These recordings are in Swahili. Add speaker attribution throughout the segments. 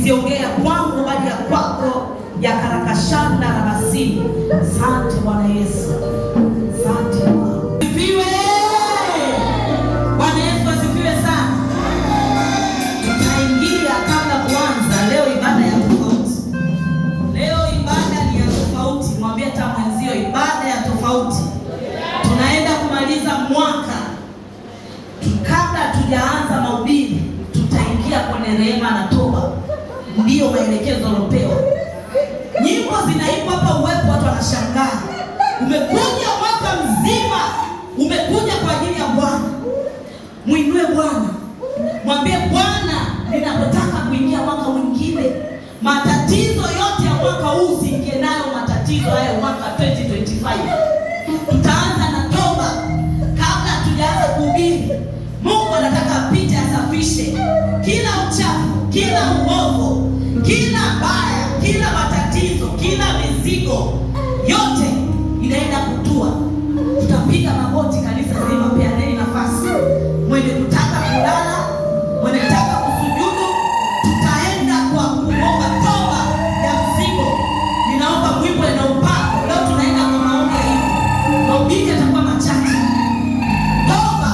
Speaker 1: isiongea kwangu bali ya kwako, ya karakashanda na basini. Asante Bwana Yesu. Asante Bwana. Asifiwe. Bwana Yesu asifiwe sana. Tutaingia kabla kuanza leo ibada ya tofauti. Leo ibada ni ya tofauti. Mwambie hata mwenzio ibada ya tofauti. Tunaenda kumaliza mwaka. Kabla tujaanza mahubiri, tutaingia kwenye rehema na toba. Ndio maelekezo yalopewa. Nyimbo zinaimbwa hapa, uwepo watu wanashangaa. Umekuja mwaka mzima, umekuja kwa ajili ya Bwana. Muinue Bwana. Mwambie Bwana, ninapotaka kuingia mwaka mwingine, matatizo yote ya mwaka huu usiingie nayo matatizo haya mwaka 2025. Tutaanza na toba kabla tujaanza kuhubiri. Mungu anataka apite asafishe kila uchafu, kila uovu, kila baya, kila matatizo, kila mizigo yote inaenda kutua. Tutapiga magoti kanisa zima, peaneni nafasi. Mwenye kutaka kulala, mwenye kutaka kusujudu, tutaenda kwa kuomba toba ya mzigo. Ninaomba mwimbo na upako. Leo tunaenda kwa maombi hivi. Maombi yatakuwa machache. Toba,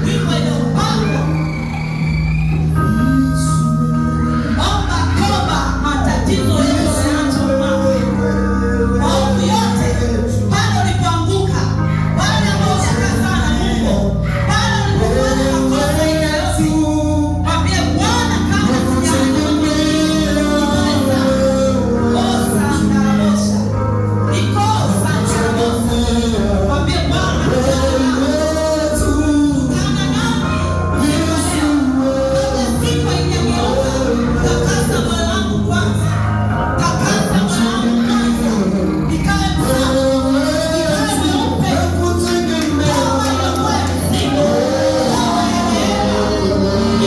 Speaker 1: mwimbo na upako. Omba toba, matatizo yote yanaanza mwaka. Maombi yote, pale ulipoanguka, pale ambapo unakaa sana Mungu, pale ulipofanya makosa inayosi. Mwambie Bwana kama sijaanza kosa ndarabosha. Nikosa ndarabosha. Mwambie Bwana kana nami. Sifa inageuka. Takasa moyo wangu kwanza. Takasa moyo wangu kwanza. Nikawe msafi. Nikawe mweupe. Dawa iliyokuwa ya mzigo. Dawa ya neema.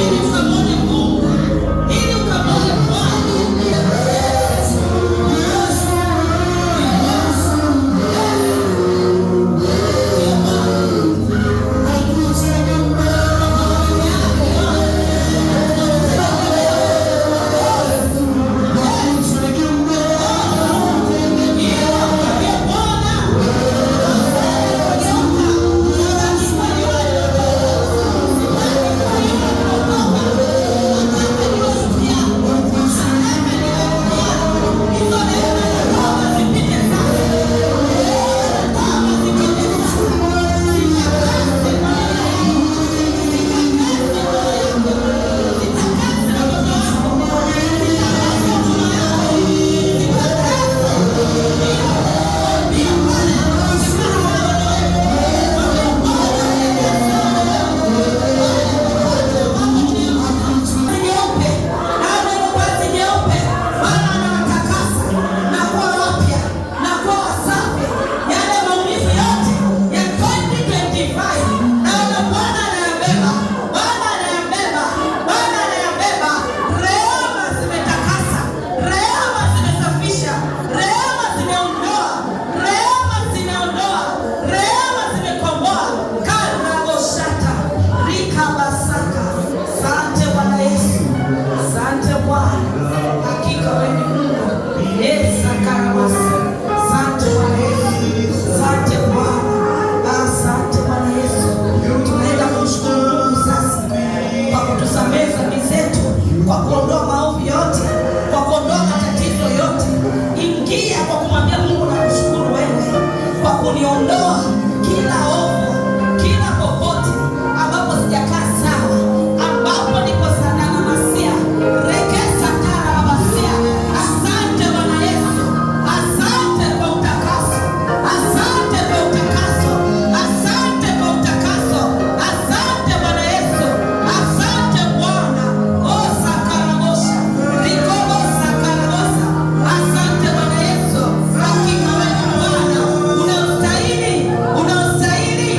Speaker 1: Ili ukamwone Mungu. Ili ukamwone Bwana. Kwa kuondoa maovu yote, kwa kuondoa matatizo yote. Ingia kwa kumwambia Mungu na kushukuru wewe kwa kuniondoa kila ovu, kila popote ambapo sijakaa sawa, ambapo niko sana na masia rekesa tara na masia. Asante Bwana Yesu, asante kwa utakaso, asante kwa utakaso, asante kwa utakaso, asante Bwana Yesu, asante Bwana. Asante Bwana Yesu, hakika wewe Bwana unastahili, unastahili.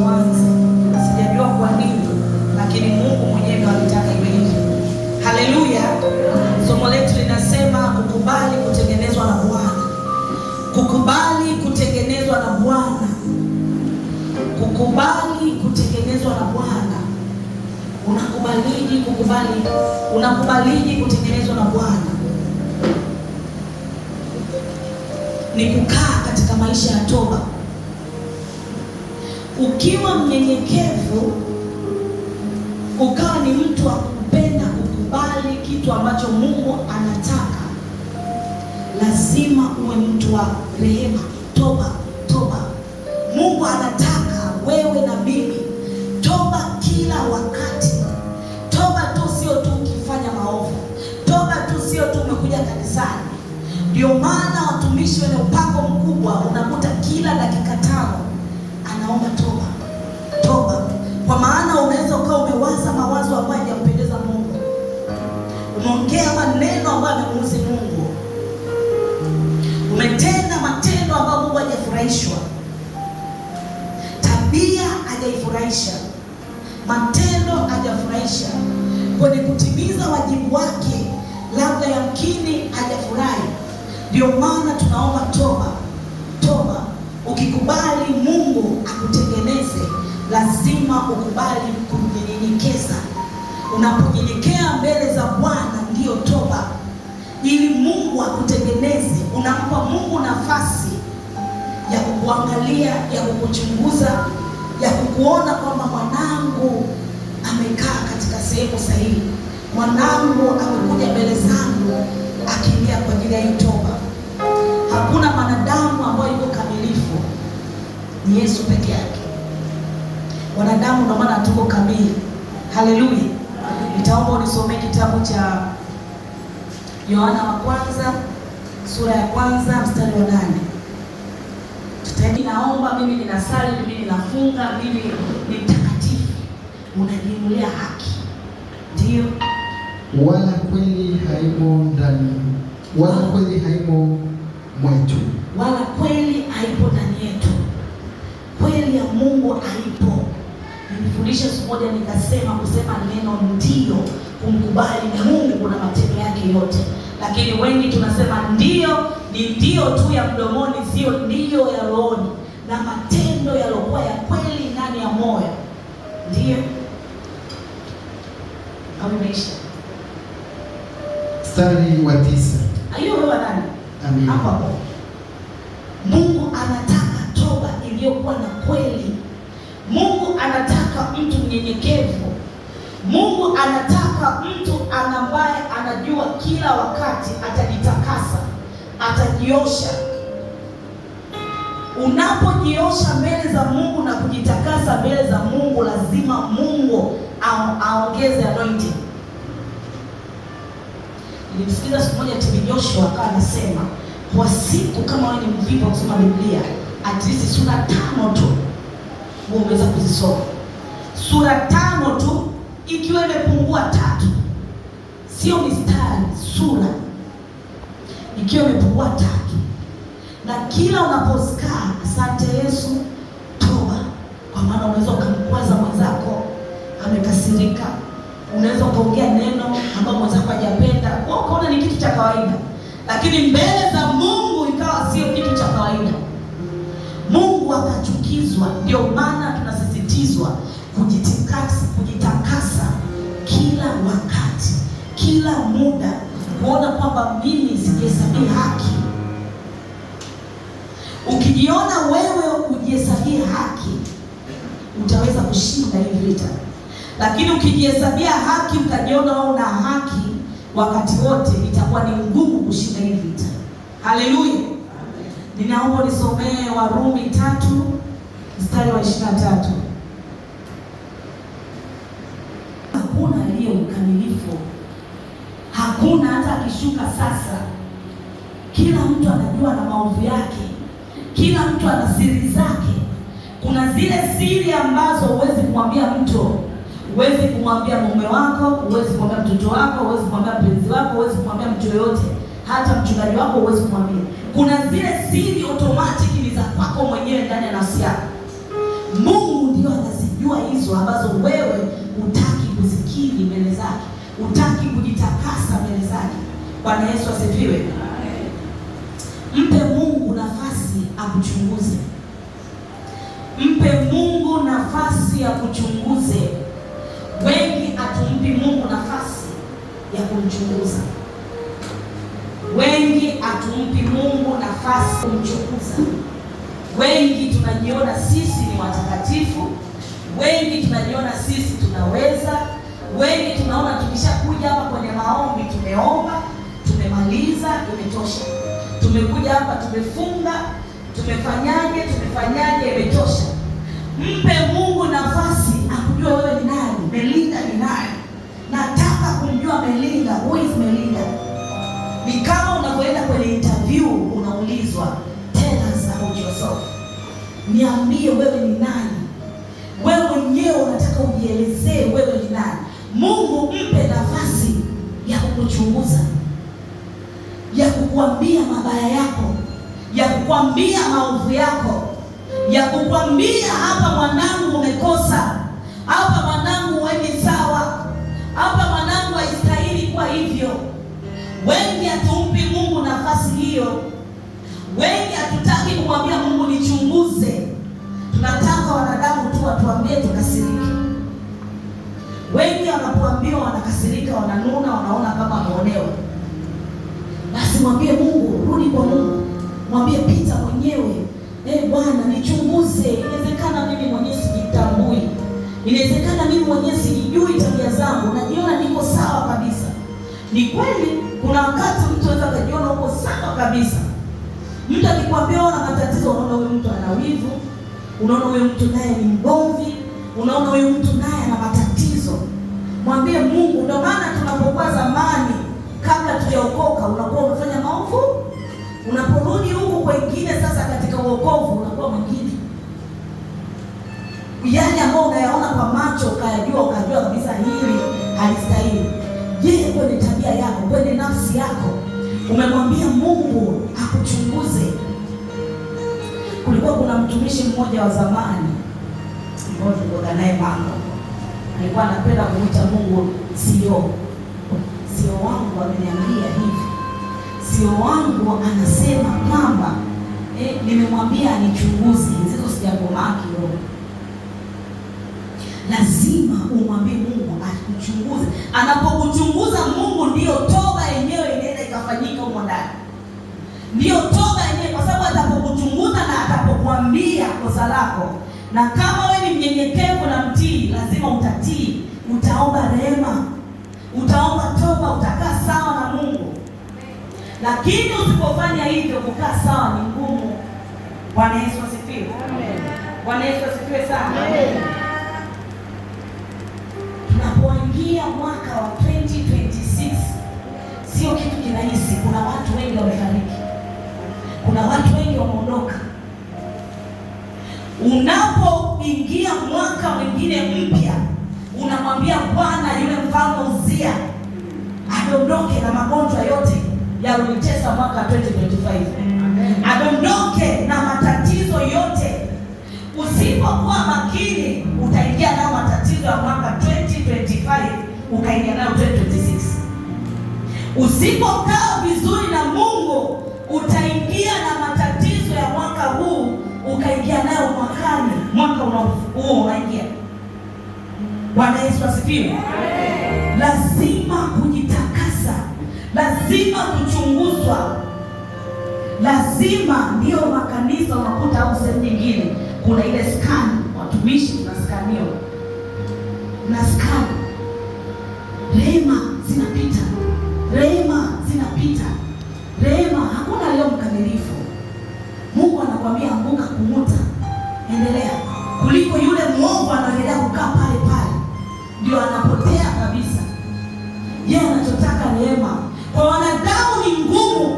Speaker 1: tuanze. Sijajua kwa nini, lakini Mungu mwenyewe alitaka iwe hivyo. Haleluya. Somo letu linasema kukubali kutengenezwa na Bwana. Kukubali kutengenezwa na Bwana. Kukubali kutengenezwa na Bwana. Unakubaliji kukubali? Unakubaliji kutengenezwa na Bwana? Ni kukaa katika maisha ya toba. Ukiwa mnyenyekevu, ukawa ni mtu wa kupenda kukubali kitu ambacho Mungu anataka, lazima uwe mtu wa rehema. Toba, toba. Mungu anataka wewe na mimi toba kila wakati. Toba tu sio tu ukifanya maovu. Toba tu sio tu umekuja kanisani. Ndio maana watumishi wenye upako mkubwa unakuta kila dakika 5 anaomba toba. Toba. Kwa maana unaweza ukawa umewaza mawazo ambayo hayampendeza Mungu. Umeongea maneno ambayo yanamuudhi Mungu. Umetenda matendo ambayo Mungu hajafurahishwa. Tabia hajaifurahisha. Matendo hajafurahisha. Kwenye kutimiza wajibu wake labda yamkini hajafurahi. Ndio maana tunaomba toba. Toba. Ukikubali Mungu akutengeneze, lazima ukubali kunyenyekeza. Unaponyenyekea mbele za Bwana ndiyo toba. Ili Mungu akutengeneze, unampa Mungu nafasi ya kukuangalia, ya kukuchunguza, ya kukuona kwamba mwanangu amekaa katika sehemu sahihi. Mwanangu amekuja mbele zangu akilia kwa ajili ya hii toba. Hakuna mwanadamu ambaye yuko kamilifu, ni Yesu peke yake. Wanadamu ndio maana hatuko kamili. Haleluya. Nitaomba unisomee kitabu cha Yohana wa kwanza sura ya 1 mstari wa 8. Naomba, mimi ninasali, mimi ninafunga, mimi ni mtakatifu. Unajinunulia haki. Ndio.
Speaker 2: Wala kweli haimo ndani. Wala kweli haimo mwetu.
Speaker 1: Wala kweli haipo ndani yetu. Kweli ya Mungu haipo. Nilifundisha siku moja nikasema kusema neno ndio kumkubali Mungu na matendo yake yote. Lakini wengi tunasema ndio ni ndio tu ya mdomoni, sio ndio ya rohoni, na matendo yaliokuwa ya kweli ndani ya moyo. Ndio. Ameisha.
Speaker 2: Mstari wa 9.
Speaker 1: Ayo wewe nani?
Speaker 2: Amen.
Speaker 1: Hapo. Mungu anataka toba iliyokuwa na kweli. Mungu anataka mtu mnyenyekevu. Mungu anataka mtu ambaye anajua kila wakati atajitakasa, atajiosha. Unapojiosha mbele za Mungu na kujitakasa mbele za Mungu, lazima Mungu aongeze anointing. Nilimsikiza siku moja TV Joshua akawa anasema kwa siku kama wewe ni mvivu kusoma Biblia, at least sura 5 tu unaweza kuzisoma. Sura 5 tu ikiwa imepungua 3. Sio mistari, sura. Ikiwa imepungua 3. Na kila unaposikaa asante Yesu, toba. Kwa maana unaweza kumkwaza mwenzako, amekasirika. Unaweza kuongea neno ambalo mwenzako hajapenda, wewe ukaona ni kitu cha kawaida. Lakini mbele za Mungu ikawa sio kitu cha kawaida. Mungu akachukizwa. Ndio maana tunasisitizwa kujitakasa kila wakati, kila muda, kuona kwamba mimi sijihesabia haki. Ukijiona wewe kujihesabia haki, utaweza kushinda hii vita. Lakini ukijihesabia haki ukajiona wewe una haki wakati wote, itakuwa ni ngumu kushinda hii vita. Haleluya. Ninaomba nisomee Warumi 3 mstari wa 23. Hakuna aliye mkamilifu. Hakuna, hata akishuka sasa. Kila mtu anajua na maovu yake. Kila mtu ana siri zake. Kuna zile siri ambazo huwezi kumwambia mtu. Huwezi kumwambia mume wako, huwezi kumwambia mtoto wako, huwezi kumwambia mpenzi wako, huwezi kumwambia mtu yoyote. Hata mchungaji wako huwezi kumwambia. Kuna zile siri automatic ni za kwako mwenyewe ndani ya nafsi yako. Mungu ndio utaki kujitakasa mbele zake. Bwana Yesu asifiwe. Mpe Mungu nafasi akuchunguze. Mpe Mungu nafasi akuchunguze. Wengi hatumpi Mungu nafasi ya kumchunguza. Wengi hatumpi Mungu nafasi kumchunguza. Wengi tunajiona sisi ni watakatifu. Wengi tunajiona sisi tunaweza. Wengi tunaona tukishakuja hapa kwenye maombi tumeomba, tumemaliza, imetosha. Tumekuja hapa tumefunga, tumefanyaje, imetosha. Mpe Mungu nafasi akujua wewe ni nani, Melinda ni nani. Nataka kumjua Melinda. Who is Melinda? Ni kama unapoenda kwenye interview unaulizwa, tell us about yourself. Niambie wewe ni nani. Wewe mwenyewe unataka ujielezee wewe ni nani. Mungu mpe nafasi ya kukuchunguza, ya kukuambia mabaya yako, ya kukuambia maovu yako, ya kukuambia hapa mwanangu umekosa, hapa mwanangu wewe sawa, hapa mwanangu haistahili kwa hivyo. Wengi hatumpi Mungu nafasi hiyo. Wengi hatutaki kumwambia Mungu nichunguze. Tunataka wanadamu tu watuambie tukasirike. Wengi wanapoambiwa wanakasirika, wananuna, wanaona kama wameonewa. Basi mwambie Mungu, rudi kwa Mungu. Mwambie pita mwenyewe. Bwana nichunguze. Inawezekana mimi mwenyewe sijitambui. Inawezekana mimi mwenyewe sijui tabia zangu. Najiona niko sawa kabisa. Ni kweli kuna wakati mtu anaweza kujiona uko sawa kabisa. Mtu akikwambia una matatizo, unaona huyu mtu ana wivu, unaona huyu mtu naye ni mgomvi, unaona huyu mtu naye ana matatizo. Mwambie Mungu. Ndio maana tunapokuwa zamani kabla tujaokoka unakuwa unafanya maovu, unaporudi huku kwingine sasa katika wokovu unakuwa mwingine. Yale ambayo unayaona kwa macho ukajua kabisa hili halistahili. Je, kwenye tabia yako, kwenye nafsi yako umemwambia Mungu akuchunguze? Kulikuwa kuna mtumishi mmoja wa zamani mmoja tulikuwa naye mambo. Alikuwa anapenda kumuita Mungu sio. Sio wangu ameniambia hivi. Sio wangu anasema kwamba nimemwambia anichunguze. Hizo sijagomaki roho. Lazima umwambie Mungu akuchunguze. Anapokuchunguza Mungu ndio toba yenyewe inaenda ikafanyika huko ndani. Ndio toba yenyewe, kwa sababu atapokuchunguza na atapokuambia kosa lako. Na kama wewe ni mnyenyekevu na mtii, lazima utatii, utaomba rehema, utaomba toba, utakaa sawa na Mungu. Lakini usipofanya hivyo, kukaa sawa ni ngumu. Bwana Yesu asifiwe. Amen. Bwana Yesu asifiwe sana. Amen. Tunapoingia mwaka wa 2026 sio kitu kirahisi. Kuna watu wengi wamefariki. Kuna watu wengi wameondoka. Unapoingia mwaka mwingine mpya, unamwambia Bwana yule mfalme Uzia adondoke na magonjwa yote yaliyotesa mwaka 2025. Adondoke na matatizo yote. Usipokuwa makini utaingia na matatizo ya mwaka 2025 ukaingia nayo 2026. Usipokaa vizuri na Mungu utaingia na matatizo ya mwaka huu ukaingia nayo mwakani, mwaka unaofuata unaingia. Bwana Yesu asifiwe. Lazima kujitakasa, lazima kuchunguzwa, lazima. Ndio makanisa unakuta au sehemu nyingine kuna ile scan, watumishi tunaskaniwa, na scan, rehema zinapita, rehema zinapita, rehema. Hakuna leo mkamilifu. Mungu anakuambia anguka, kumuta, endelea, kuliko yule mwovu anaendelea kukaa pale pale, ndio anapotea kabisa. Yeye anachotaka rehema. Kwa wanadamu ni ngumu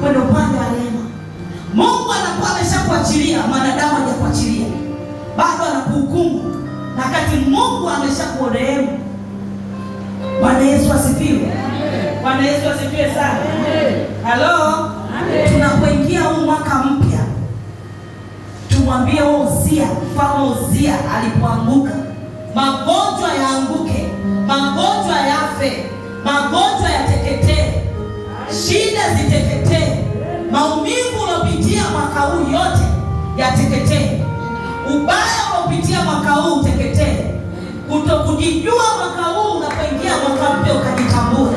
Speaker 1: kwenda upande wa rehema. Mungu anakuwa ameshakuachilia, wanadamu hajakuachilia, bado anakuhukumu, na kati Mungu ameshakurehemu. Bwana Yesu asifiwe. Bwana Yesu asifiwe sana. Halo. Tunapoingia huu mwaka mpya, tumwambie Uzia, mfalme Uzia alipoanguka magonjwa yaanguke, magonjwa yafe, magonjwa yateketee, shida ziteketee, maumivu unaopitia mwaka huu yote yateketee, ubaya unaopitia mwaka huu uteketee, kutokujijua mwaka huu unapoingia mwaka mpya ukajitambua,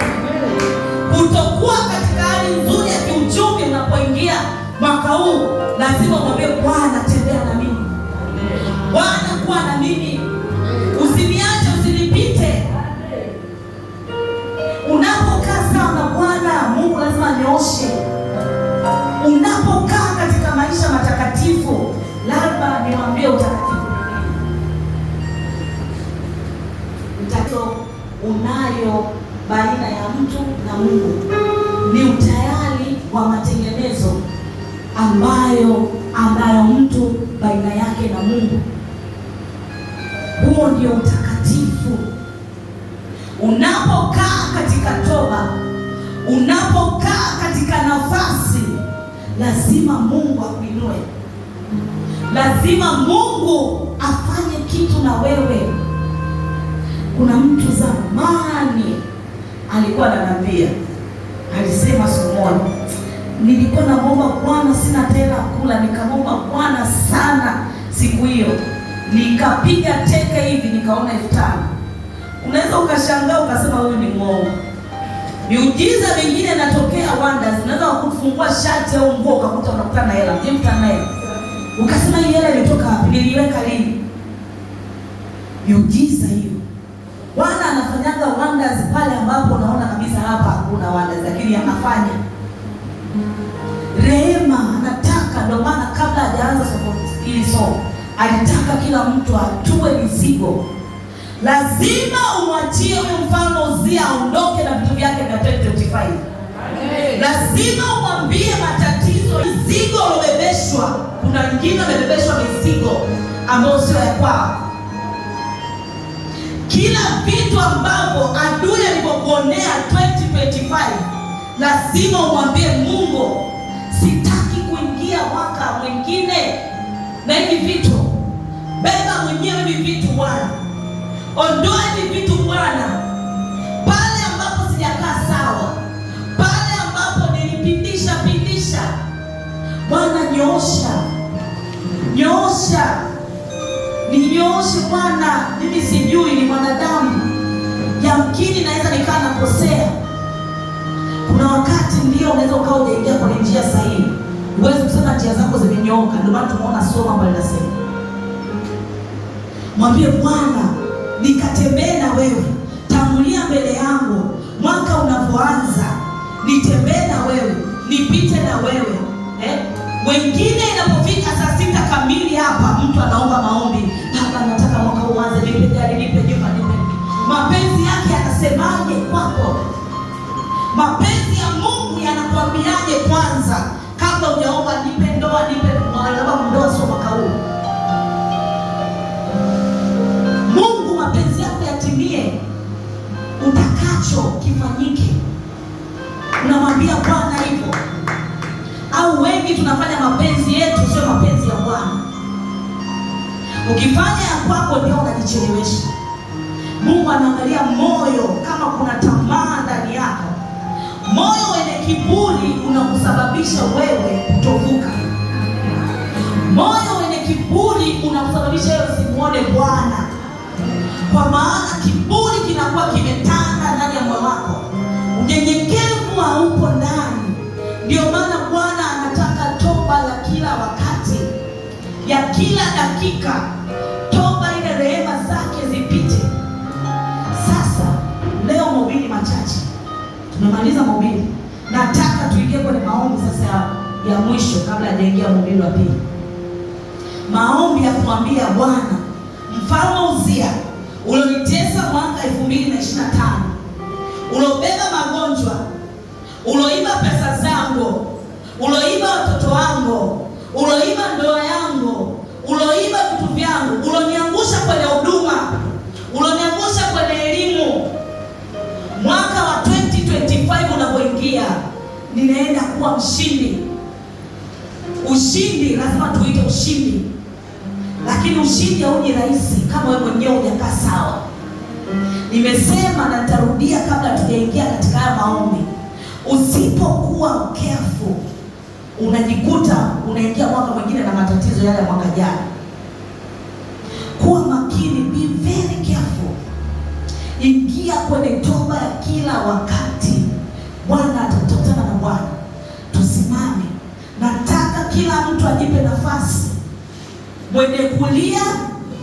Speaker 1: kutokuwa katika hali nzuri ya kiuchumi unapoingia mwaka huu, lazima umwambie Bwana, tembea na mimi. Bwana, kuwa na mimi, usiniache, usinipite. Unapokaa sawa na Bwana Mungu lazima anyooshe. Unapokaa katika maisha matakatifu, labda niwaambie utakatifu unayo baina ya mtu na Mungu ni utayari wa matengenezo ambayo mtu baina yake na Mungu. Huo ndio utakatifu. Unapokaa katika toba, unapokaa katika nafasi, lazima Mungu akuinue, lazima Mungu afanye kitu na wewe. Kuna mtu zamani alikuwa ananiambia, alisema siku moja, nilikuwa naomba Bwana, sina tena kula, nikamwomba Bwana sana siku hiyo, nikapiga teke hivi nikaona 5,000. Unaweza ukashangaa ukasema huyu ni mwongo. Miujiza mingine inatokea, wonders. Unaweza kufungua shati au nguo ukakuta unakutana na hela, mjimtana naye. Ukasema hii hela ilitoka wapi? Niliweka lini? Miujiza hiyo. Bwana anafanyaga wonders pale ambapo unaona kabisa hapa hakuna wonders, lakini anafanya. Rehema anataka, ndio maana kabla hajaanza hili somo alitaka kila mtu atue mizigo. Lazima umwachie huyo mfalme Uzia aondoke na vitu vyake vya 2025. Lazima umwambie matatizo, mizigo ulobebeshwa. Kuna wengine wamebebeshwa mizigo ambayo sio ya kwao. Kila vitu ambavyo adui alipokuonea 2025, lazima umwambie Mungu, sitaki kuingia mwaka mwingine na hivi vitu. Beba mwenyewe hivi vitu Bwana. Ondoa hivi vitu Bwana. Pale ambapo sijakaa sawa, pale ambapo nilipindisha Bwana, nyoosha, ninyooshe Bwana. Mimi sijui, ni mwanadamu, yamkini naweza nikaa nakosea. Kuna wakati ndio unaweza ukawa hujaingia kwenye njia sahihi, huwezi kusema njia zako zimenyooka. Ndio maana tunaona somo ambalo linasema, mwambie Bwana, nikatembee na wewe, tangulia mbele yangu mwaka unapoanza, nitembee na wewe, nipite na wewe. Wengine inapofika saa 6 kamili hapa mtu anaomba maombi, hapa nataka mwaka uanze, nipe gari, nipe nyumba, nipe. Mapenzi yake yanasemaje kwako? Mapenzi ya Mungu yanakwambiaje kwanza kabla hujaomba nipe ndoa, nipe ndoa, sio mwaka huu. Mungu mapenzi yako yatimie, utakacho kifanyike. Unamwambia Bwana hivyo. Au wengi tunafanya mapenzi yetu, sio mapenzi ya Bwana. Ukifanya ya kwako ndio unajichelewesha. Mungu anaangalia moyo, kama kuna tamaa ndani yako. Moyo wenye kiburi unakusababisha wewe kutovuka. Moyo wenye kiburi unakusababisha wewe usimuone Bwana. Kwa maana kiburi kinakuwa kimetanda ndani ya moyo wako, unyenyekevu haupo ndani. Ndio maana Bwana anataka toba la kila wakati, ya kila dakika, toba ile rehema zake zipite. Sasa leo mahubiri machache, tumemaliza mahubiri. Nataka tuingie kwenye maombi sasa ya mwisho kabla hajaingia mahubiri wa pili. Maombi ya kumwambia Bwana, mfalme Uzia ulionitesa mwaka 2025, ulobeba magonjwa, uloiba pesa zangu, uloiba watoto wangu, uloiba ndoa yangu, uloiba vitu vyangu, uloniangusha kwenye huduma, uloniangusha kwenye elimu. Mwaka wa 2025 unapoingia, ninaenda kuwa mshindi. Ushindi lazima tuite ushindi, lakini lakini ushindi hauji rahisi kama wewe mwenyewe hujakaa sawa. Nimesema na nitarudia kabla tujaingia katika haya maombi, usipokuwa careful unajikuta unaingia mwaka mwingine na matatizo yale ya mwaka jana. Kuwa makini, be very careful. Ingia kwenye toba ya kila wakati. Bwana atatutana na Bwana. Tusimame. Nataka kila mtu ajipe nafasi. Mwenye kulia,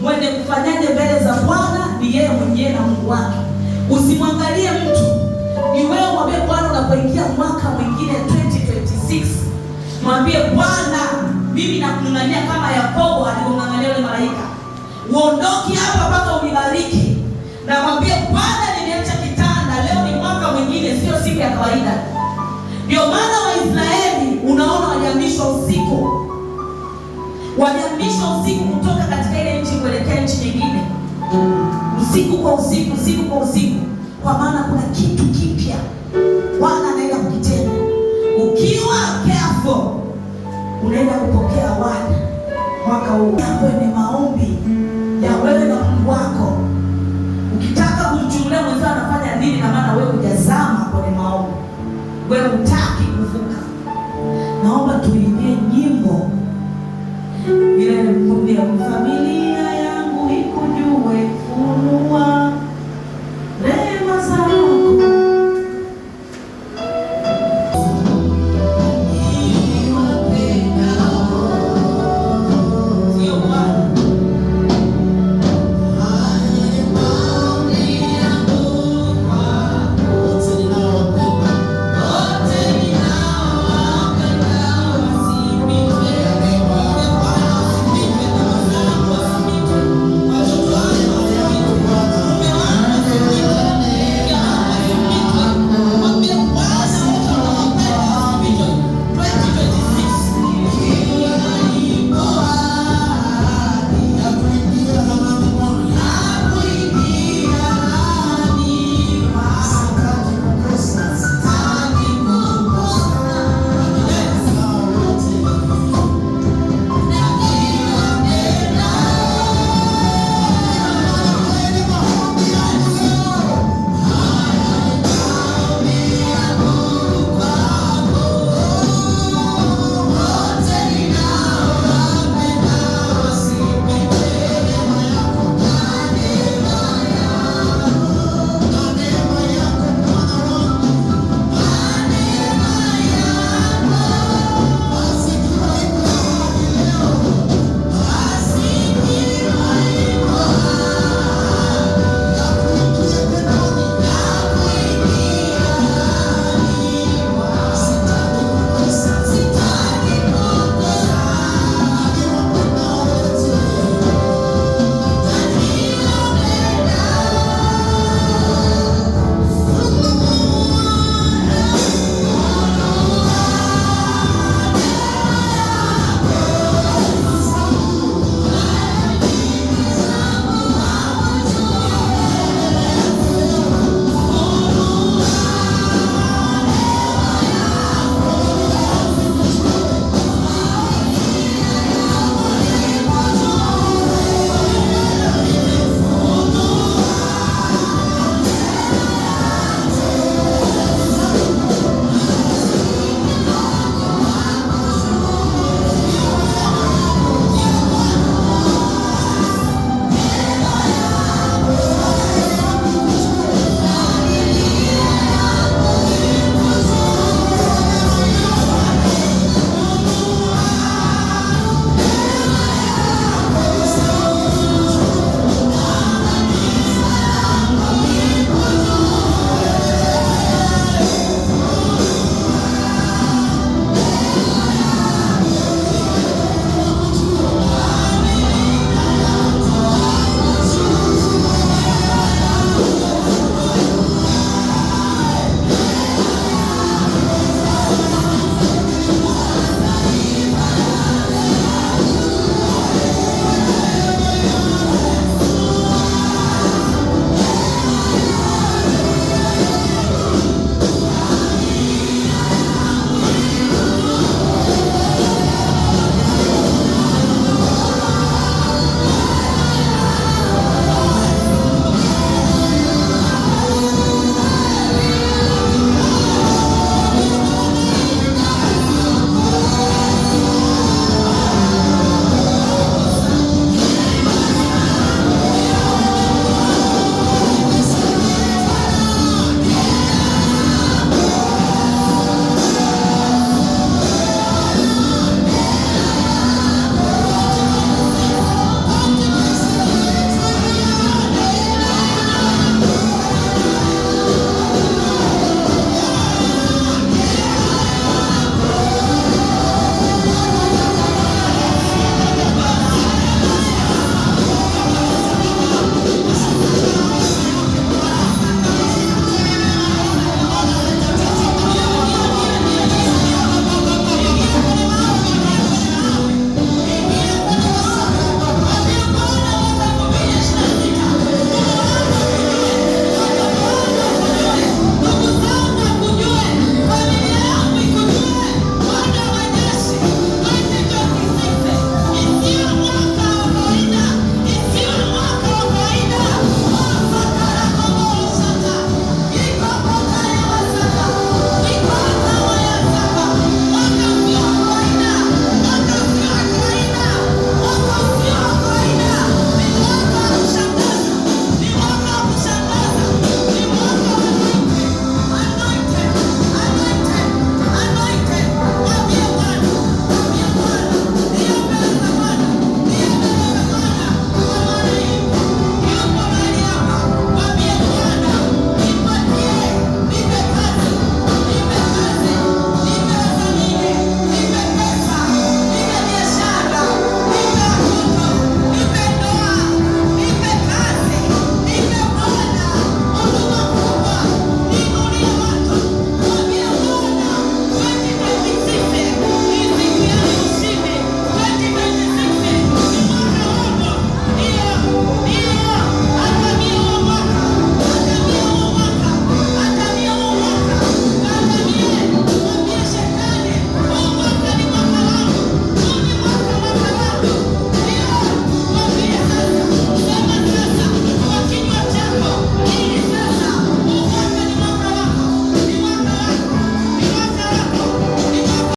Speaker 1: mwenye kufanyaje mbele za Bwana ni yeye mwenyewe na Mungu wake. Usimwangalie mtu. Ni wewe mwambie Bwana unapoingia mwaka mwingine 2026. Mwambie Bwana, mimi nakung'ang'ania kama Yakobo alivyomng'ang'ania yule malaika. Uondoke hapa mpaka unibariki. Na mwambie Bwana, nimeacha kitanda, leo ni mwaka mwingine, sio siku ya kawaida. Ndio maana Waisraeli unaona walihamishwa usiku. Walihamishwa usiku kutoka katika ile nchi kuelekea nchi nyingine. Usiku kwa usiku, usiku kwa usiku. Kwa maana kuna kitu kipya Bwana anaenda kukitenda. Ukiwa careful, unaenda kupokea award mwaka huu. Kwenye maombi ya wewe na Mungu wako. Ukitaka kumchungulia mwenzako anafanya nini, na maana wewe hujazama kwenye maombi. Wewe hutaki